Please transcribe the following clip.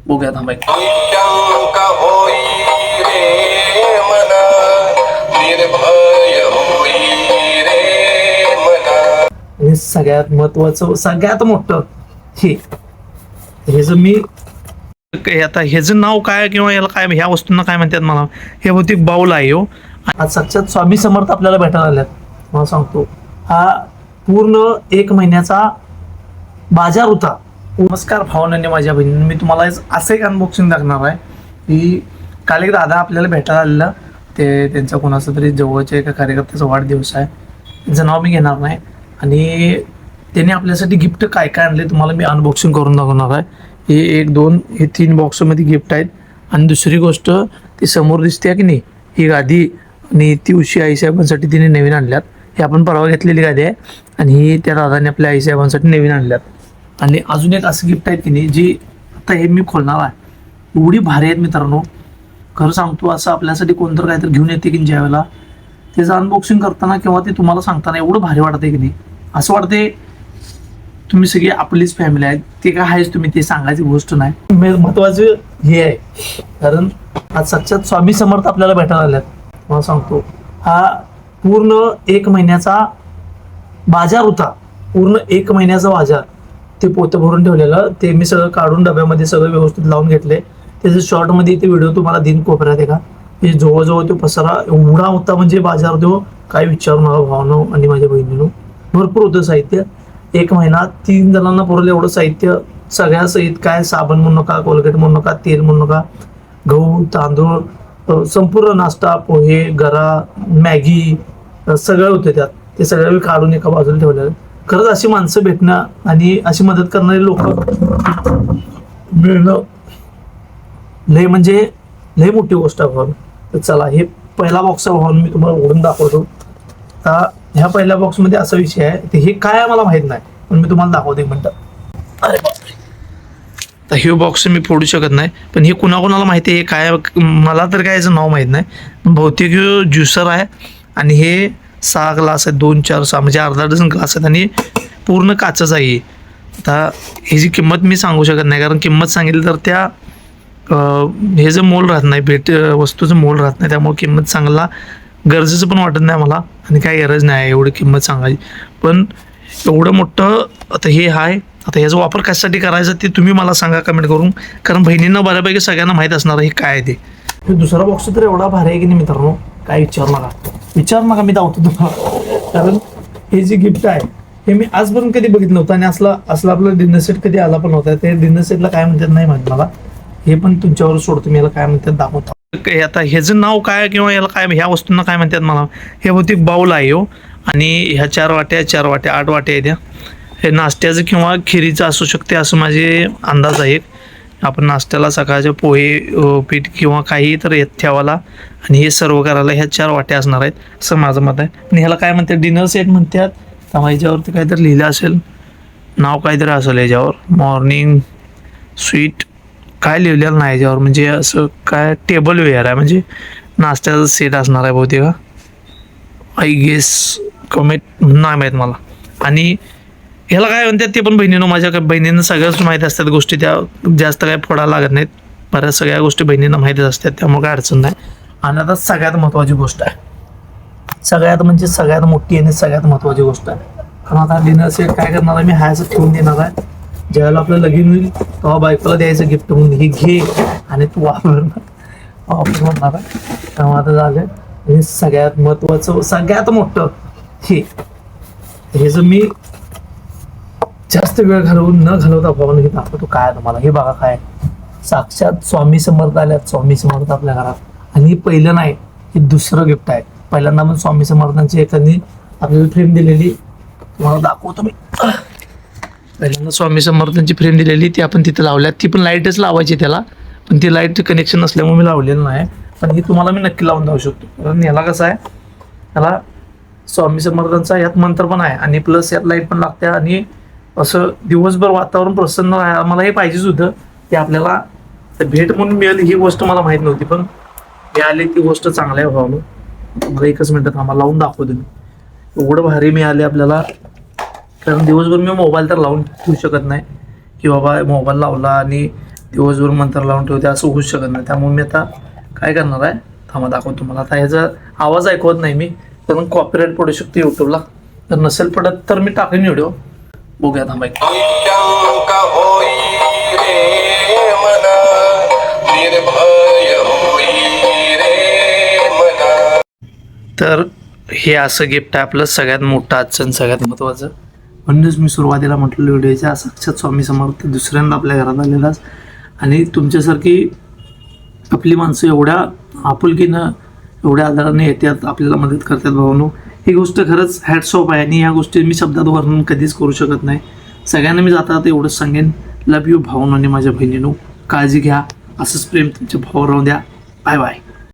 बघूया थांबा एक. आणि सगळ्यात महत्वाचं सगळ्यात मोठं हे जर मी आता ह्याचं नाव काय किंवा याला काय ह्या वस्तूंना काय म्हणतात मला हे बहुतेक बाऊल आहे हो. आज साक्षात स्वामी समर्थ आपल्याला भेटायला आल्यात मला सांगतो. हा पूर्ण 1 महिन्याचा बाजार होता. नमस्कार भावनांनी माझ्या बहिणींनी, मी तुम्हाला असं एक अनबॉक्सिंग दाखवणार आहे की काल एक दादा आपल्याला भेटायला आलेला. ते त्यांचा कोणाचा तरी जवळच्या एका कार्यकर्त्याचा वाढदिवस आहे. त्यांचं नाव मी घेणार नाही. आणि त्यांनी आपल्यासाठी गिफ्ट काय काय आणले तुम्हाला मी अनबॉक्सिंग करून दाखवणार आहे. हे 1 2 हे 3 बॉक्समध्ये गिफ्ट आहेत. आणि दुसरी गोष्ट ती समोर दिसते की नाही, ही गादी आणि ती उशी आईसाहेबांसाठी तिने नवीन आणल्यात. ही आपण परवा घेतलेली गादी आहे आणि ही त्या दादाने आपल्या आईसाहेबांसाठी नवीन आणल्यात. आणि अजून एक असं गिफ्ट आहे की नाही जी आता हे मी खोलणार आहे. एवढी भारी आहेत मित्रांनो, खरं सांगतो असं आपल्यासाठी कोणतं काहीतरी घेऊन येते की ज्या वेळेला त्याचं अनबॉक्सिंग करताना किंवा ते तुम्हाला सांगताना एवढं भारी वाटते की नाही, असं वाटते तुम्ही सगळी आपलीच फॅमिली आहे. ते काय आहेच तुम्ही ते सांगायची गोष्ट नाही. महत्वाचं हे आहे कारण आज साक्षात स्वामी समर्थ आपल्याला भेटायला आल्यात मला सांगतो. हा पूर्ण 1 महिन्याचा बाजार होता. पूर्ण 1 महिन्याचा बाजार ते पोतं भरून ठेवलेलं. ते मी सगळं काढून डब्यामध्ये सगळं व्यवस्थित लावून घेतले. त्याचं शॉर्टमध्ये इथे व्हिडिओ तुम्हाला दिन कोपऱ्यात आहे का, हे जवळजवळ तो पसारा एवढा होता म्हणजे बाजार देऊ काय विचारू नका भावनो आणि माझ्या बहिणीनो. भरपूर होतं साहित्य. 1 महिना 3 जणांना पुरवलं एवढं साहित्य सगळ्या सहित. काय साबण म्हणू नका, कोलगेट म्हणू नका, तेल म्हणू नका, गहू तांदूळ संपूर्ण नाश्ता पोहे गरा मॅगी सगळं होतं त्यात. ते सगळं मी काढून एका बाजूला ठेवलेलं. खरंच अशी माणसं भेटणं आणि अशी मदत करणारे लोक मिळणं लय म्हणजे लय मोठी गोष्ट आहे भाऊ. तर चला हे पहिला बॉक्स भाऊ मी तुम्हाला उघडून दाखवतो. आता ह्या पहिल्या बॉक्समध्ये असा विषय आहे, ते हे काय मला माहित नाही पण मी तुम्हाला दाखवतो 1 मिनिट. अरे बापरे, तर हे बॉक्स मी फोडू शकत नाही पण हे कुणाकुणाला माहिती आहे काय, मला तर काय याचं नाव माहीत नाही. बहुतेक ज्युसर आहे आणि हे 6 ग्लास आहेत, 2 4 6 म्हणजे अर्धा डझन ग्लास आहेत आणि पूर्ण काचच आहे. आता ह्याची किंमत मी सांगू शकत नाही कारण किंमत सांगितली तर त्या हे जर मोल राहत नाही, भेट वस्तूचं मोल राहत नाही. त्यामुळे किंमत सांगायला गरजेचं पण वाटत नाही मला आणि काही गरज नाही एवढी किंमत सांगायची. पण एवढं मोठं आता हे आहे. आता ह्याचा वापर कशासाठी करायचा ते तुम्ही मला सांगा कमेंट करून, कारण बहिणींना बऱ्यापैकी सगळ्यांना माहीत असणार हे काय आहे ते. दुसरा बॉक्स तर एवढा भारी आहे की नाही मित्रांनो, काय विचारू नका मी धावतो तुम्हाला. कारण हे जे गिफ्ट आहे हे मी आजपर्यंत कधी बघितलं नव्हतं आणि असला आपला डिनर सेट कधी आला पण नव्हता. ते डिनर सेटला काय म्हणतात नाही माहिती मला, हे पण तुमच्यावर सोडतो मी. याला काय म्हणतात दाखवतो. आता ह्याचं नाव काय किंवा याला काय ह्या वस्तूंना काय म्हणतात मला हे बहुतेक बाऊल आहे हो. आणि ह्या 4 वाट्या 8 वाट्या आहेत. हे नाश्त्याचं किंवा खिरीचं असू शकते असं माझे अंदाज आहे. आपण नाश्त्याला सकाळचे पोहे पीठ किंवा काही तर येत ठेवायला आणि हे सर्व करायला ह्या 4 वाट्या असणार आहेत असं माझं मत आहे. आणि ह्याला काय म्हणतात डिनर सेट म्हणतात. तर ह्याच्यावरती काहीतरी लिहिलं असेल, नाव काहीतरी असेल याच्यावर, मॉर्निंग स्वीट काय लिहिलेलं नाही याच्यावर. म्हणजे असं काय टेबल वेअर आहे म्हणजे नाश्त्याचा सेट असणार आहे बहुतेक, आय गेस कमेंट नाही माहीत मला. आणि ह्याला काय म्हणतात ते पण बहिणीनं माझ्या बहिणींना सगळ्याच माहीत असतात गोष्टी, त्या जास्त काय फोडायला लागत नाहीत. बऱ्याच सगळ्या गोष्टी बहिणींना माहीतच असतात त्यामुळे काय अडचण नाही. आणि आता सगळ्यात महत्त्वाची गोष्ट आहे, सगळ्यात मोठी आणि सगळ्यात महत्त्वाची गोष्ट आहे. कारण आता डिनर सेट काय करणार आहे मी हायचं ठेवून देणार आहे. ज्यावेळेला आपलं लगीन होईल तेव्हा बायकोला द्यायचं गिफ्ट म्हणून, हे घे आणि तू वापर म्हणणार आहे. तेव्हा आता झालं. आणि सगळ्यात महत्त्वाचं सगळ्यात मोठं हे जर मी जास्त वेळ न घालवता भावना हे दाखवतो काय तुम्हाला. हे बघा काय साक्षात स्वामी समर्थ आल्यात, स्वामी समर्थ आपल्या घरात. आणि पहिलं नाही, हे दुसरं गिफ्ट आहे. पहिल्यांदा पण स्वामी समर्थांची एखादी आपल्याला फ्रेम दिलेली तुम्हाला दाखवतो मी. पहिल्यांदा स्वामी समर्थांची फ्रेम दिलेली ती आपण तिथे लावल्यात. ती पण लाईटच लावायची त्याला, पण ती लाईट कनेक्शन नसल्यामुळे मी लावलेलं नाही. पण ही तुम्हाला मी नक्की लावून जाऊ शकतो. कारण याला कसं आहे, याला स्वामी समर्थांचा यात मंत्र पण आहे आणि प्लस यात लाईट पण लागते. आणि असं दिवसभर वातावरण प्रसन्न राहायला मला हे पाहिजेच होतं. ते आपल्याला भेट म्हणून मिळाली ही गोष्ट मला माहीत नव्हती, पण मिळाली ती गोष्ट चांगली आहे भाऊ. मला 1 मिनिटात आम्हाला लावून दाखवतो मी. एवढं भारी मिळाले आपल्याला, कारण दिवसभर मी मोबाईल तर लावून ठेवू शकत नाही की बाबा मोबाईल लावला आणि दिवसभर मंत्र लावून ठेवते असं होऊच शकत नाही. त्यामुळे मी आता काय करणार आहे, थांबा दाखवतो तुम्हाला. आता ह्याचा आवाज ऐकवत नाही मी, कारण कॉपीराईट पडू शकते यूट्यूबला. तर नसेल पडत तर मी टाकेन व्हिडिओ, बघूया थांबा. तर हे असं गिफ्ट आहे आपलं सगळ्यात मोठं आजचं आणि सगळ्यात महत्त्वाचं. म्हणूनच मी सुरुवातीला म्हटलं व्हिडिओच्या, साक्षात स्वामी समर्थ दुसऱ्यांदा आपल्या घरात आलेलाच. आणि तुमच्यासारखी आपली माणसं एवढ्या आपुलकीनं एवढ्या आदराने येतात, आपल्याला मदत करतात भावानो. ही गोष्ट खरंच हॅट्स ऑफ आहे. आणि या गोष्टी मी शब्दात वर्णन कधीच करू शकत नाही. सगळ्यांना मी जाता एवढंच सांगेन, लव यू भावानो आणि माझ्या बहिणीनो, काळजी घ्या. असंच प्रेम तुमच्या भावावर राहू द्या. Bye bye.